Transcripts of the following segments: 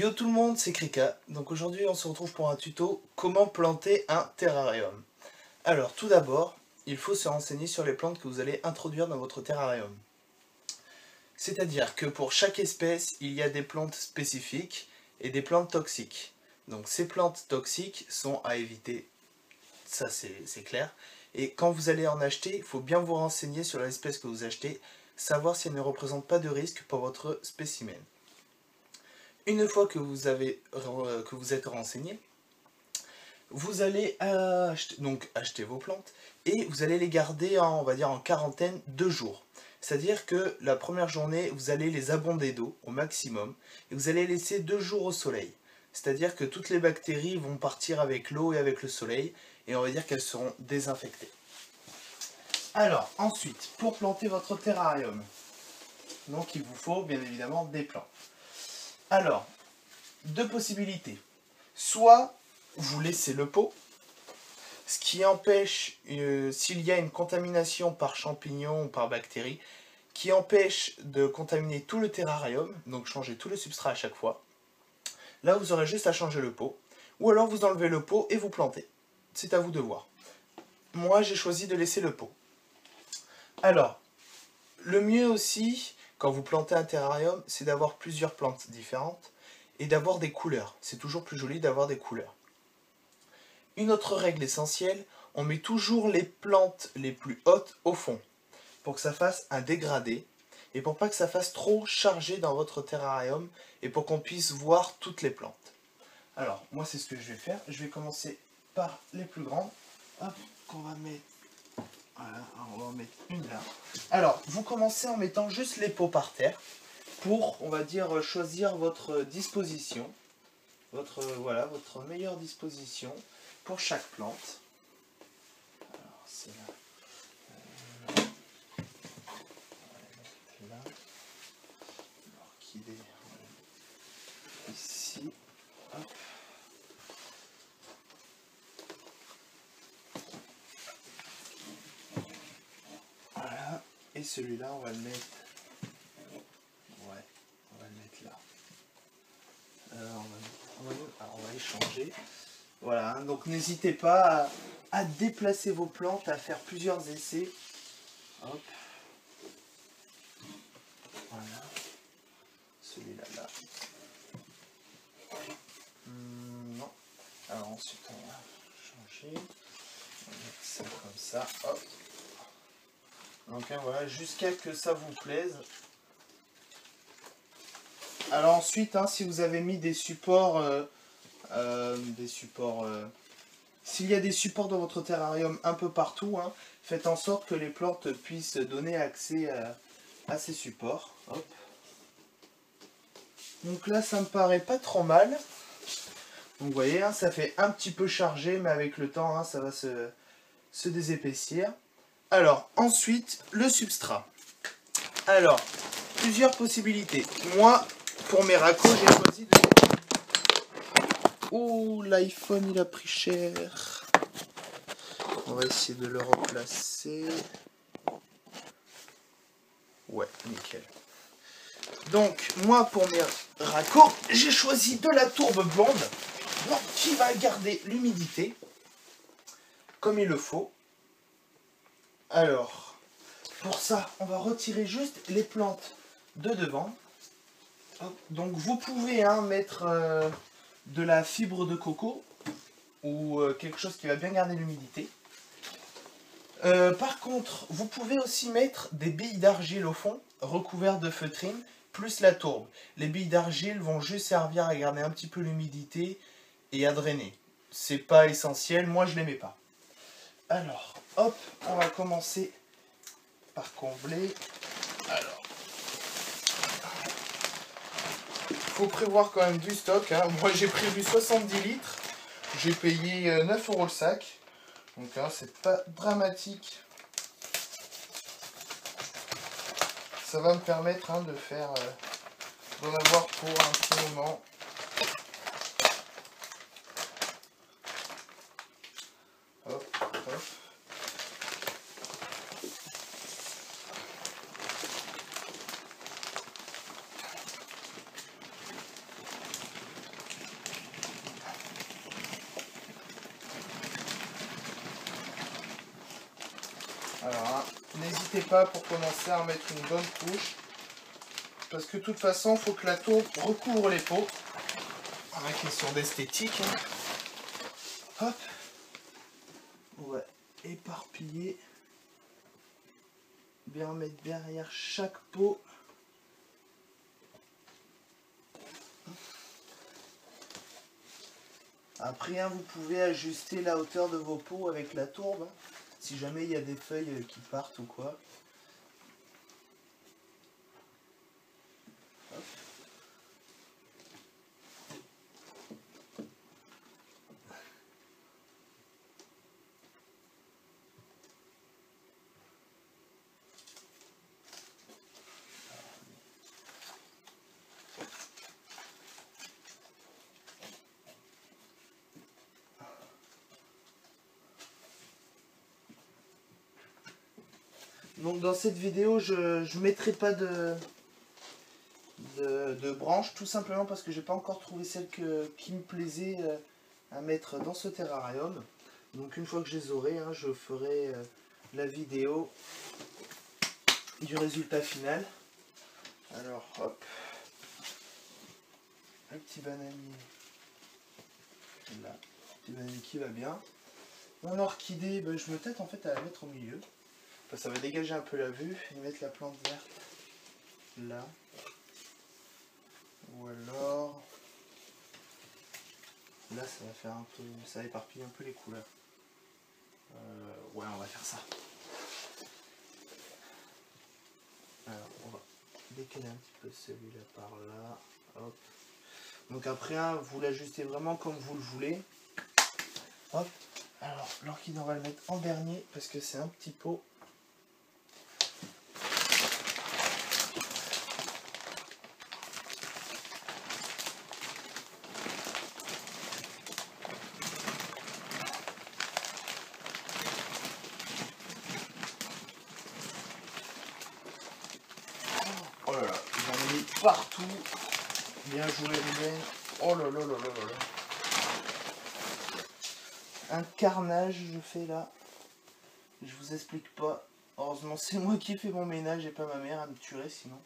Yo tout le monde, c'est Krika. Donc aujourd'hui on se retrouve pour un tuto comment planter un terrarium. Alors tout d'abord, il faut se renseigner sur les plantes que vous allez introduire dans votre terrarium. C'est-à-dire que pour chaque espèce, il y a des plantes spécifiques et des plantes toxiques. Donc ces plantes toxiques sont à éviter, ça c'est clair. Et quand vous allez en acheter, il faut bien vous renseigner sur l'espèce que vous achetez, savoir si elle ne représente pas de risque pour votre spécimen. Une fois que vous êtes renseigné, vous allez acheter vos plantes et vous allez les garder on va dire en quarantaine 2 jours. C'est-à-dire que la première journée, vous allez les abonder d'eau au maximum et vous allez laisser 2 jours au soleil. C'est-à-dire que toutes les bactéries vont partir avec l'eau et avec le soleil et on va dire qu'elles seront désinfectées. Alors ensuite, pour planter votre terrarium, donc il vous faut bien évidemment des plantes. Alors, deux possibilités. Soit vous laissez le pot, ce qui empêche, s'il y a une contamination par champignon ou par bactérie, qui empêche de contaminer tout le terrarium, donc changer tout le substrat à chaque fois. Là, vous aurez juste à changer le pot. Ou alors vous enlevez le pot et vous plantez. C'est à vous de voir. Moi, j'ai choisi de laisser le pot. Alors, le mieux aussi, quand vous plantez un terrarium, c'est d'avoir plusieurs plantes différentes et d'avoir des couleurs. C'est toujours plus joli d'avoir des couleurs. Une autre règle essentielle, on met toujours les plantes les plus hautes au fond pour que ça fasse un dégradé et pour pas que ça fasse trop chargé dans votre terrarium et pour qu'on puisse voir toutes les plantes. Alors, moi c'est ce que je vais faire. Je vais commencer par les plus grandes. Hop, qu'on va mettre. Voilà, on va en mettre une là. Alors, vous commencez en mettant juste les pots par terre pour, on va dire, choisir votre disposition, votre meilleure disposition pour chaque plante. Alors, c'est là. On va mettre là. L'orchidée, ici. Hop. Voilà. Et celui-là, on va le mettre. Ouais, on va le mettre là. On va échanger. Voilà, donc n'hésitez pas à déplacer vos plantes, à faire plusieurs essais. Hop. Voilà. Celui-là, là. Non. Alors ensuite, on va changer. On va mettre ça comme ça. Hop. Donc hein, voilà, jusqu'à que ça vous plaise. Alors ensuite, hein, si vous avez mis des supports, s'il y a des supports dans votre terrarium un peu partout, hein, faites en sorte que les plantes puissent donner accès à ces supports. Hop. Donc là, ça me paraît pas trop mal. Donc vous voyez, hein, ça fait un petit peu chargé, mais avec le temps, hein, ça va se désépaissir. Alors, ensuite, le substrat. Alors, plusieurs possibilités. Moi, pour mes racos, j'ai choisi de... Oh, l'iPhone, il a pris cher. On va essayer de le replacer. Ouais, nickel. Donc, moi, pour mes racos, j'ai choisi de la tourbe blonde, donc, qui va garder l'humidité, comme il le faut. Alors, pour ça, on va retirer juste les plantes de devant. Hop. Donc, vous pouvez mettre de la fibre de coco ou quelque chose qui va bien garder l'humidité. Par contre, vous pouvez aussi mettre des billes d'argile au fond, recouvertes de feutrine, plus la tourbe. Les billes d'argile vont juste servir à garder un petit peu l'humidité et à drainer. C'est pas essentiel, moi je les mets pas. Alors, hop, on va commencer par combler. Alors, faut prévoir quand même du stock, hein. Moi j'ai prévu 70 litres, j'ai payé 9 € le sac, donc hein, c'est pas dramatique. Ça va me permettre hein, de faire, d'en avoir pour un petit moment. Hop, hop. n'hésitez pas pour commencer à en mettre une bonne couche. Parce que de toute façon, il faut que la tourbe recouvre les pots. La question d'esthétique. Hein. Hop. On va éparpiller. Bien mettre derrière chaque pot. Après, vous pouvez ajuster la hauteur de vos pots avec la tourbe. Si jamais il y a des feuilles qui partent ou quoi. Hop. Donc dans cette vidéo, je ne mettrai pas de branches, tout simplement parce que j'ai pas encore trouvé celle qui me plaisait à mettre dans ce terrarium. Donc une fois que je les aurai, je ferai la vidéo du résultat final. Alors hop, un petit bananier là, un petit bananier qui va bien. Mon orchidée, je me tâte en fait à la mettre au milieu. Ça va dégager un peu la vue et mettre la plante verte là. Ou alors là ça va faire un peu, ça va éparpiller un peu les couleurs. Ouais, on va faire ça. Alors on va décaler un petit peu celui-là par là. Hop. Donc après vous l'ajustez vraiment comme vous le voulez. Hop. Alors l'orchidée on va le mettre en dernier parce que c'est un petit pot. Oh là là, j'en ai mis partout. Bien joué Ruben. Oh là là là là là là. Un carnage je fais là. Je vous explique pas. Heureusement c'est moi qui fais mon ménage et pas ma mère, elle me tuerait sinon.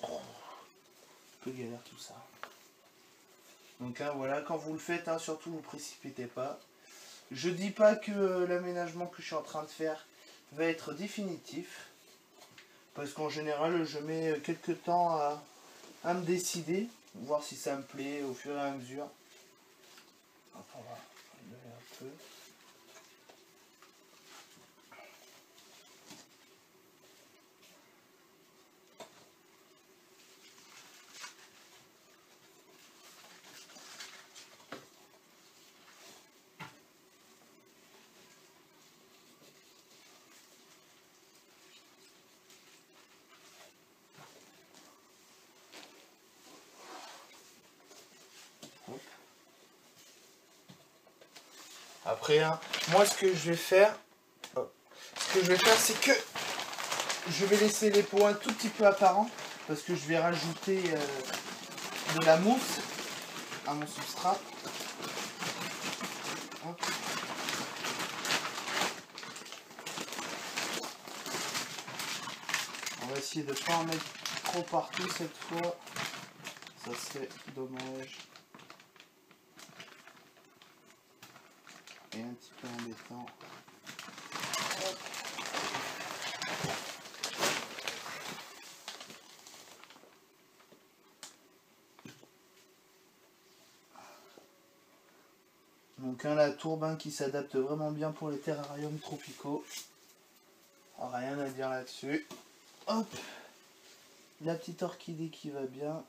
Oh, un peu galère tout ça. Donc voilà, quand vous le faites, surtout vous précipitez pas. Je dis pas que l'aménagement que je suis en train de faire va être définitif. Parce qu'en général je mets quelques temps à me décider. Voir si ça me plaît au fur et à mesure. Hop, on va lever un peu. Après, moi ce que je vais faire, c'est que je vais laisser les pots un tout petit peu apparents parce que je vais rajouter de la mousse à mon substrat. Hop. On va essayer de ne pas en mettre trop partout cette fois, ça serait dommage. Et un petit peu embêtant. Hop. Donc la tourbe qui s'adapte vraiment bien pour les terrariums tropicaux. Rien à dire là-dessus. Hop. La petite orchidée qui va bien.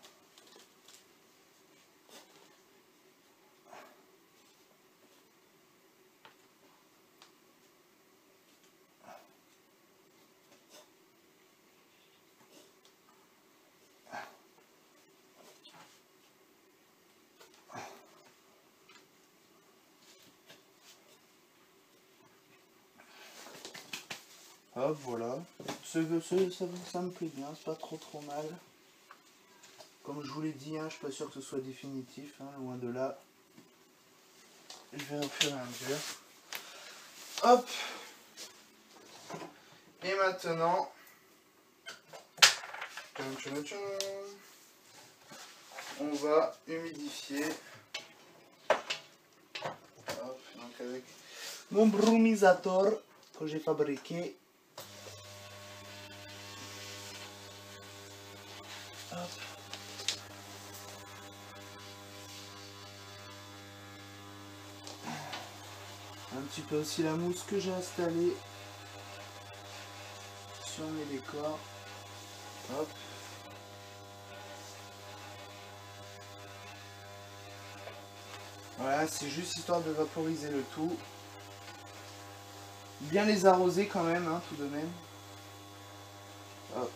Hop, voilà. Ça me plaît bien, c'est pas trop mal. Comme je vous l'ai dit, je suis pas sûr que ce soit définitif, loin de là. je vais au fur et à mesure. Hop. Et maintenant, on va humidifier. Hop, donc avec mon brumisator que j'ai fabriqué. Hop. Un petit peu aussi la mousse que j'ai installée sur mes décors. Hop. Voilà, c'est juste histoire de vaporiser le tout. Bien les arroser quand même, hein, tout de même. Hop.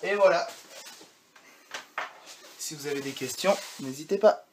Et voilà. Si vous avez des questions, n'hésitez pas.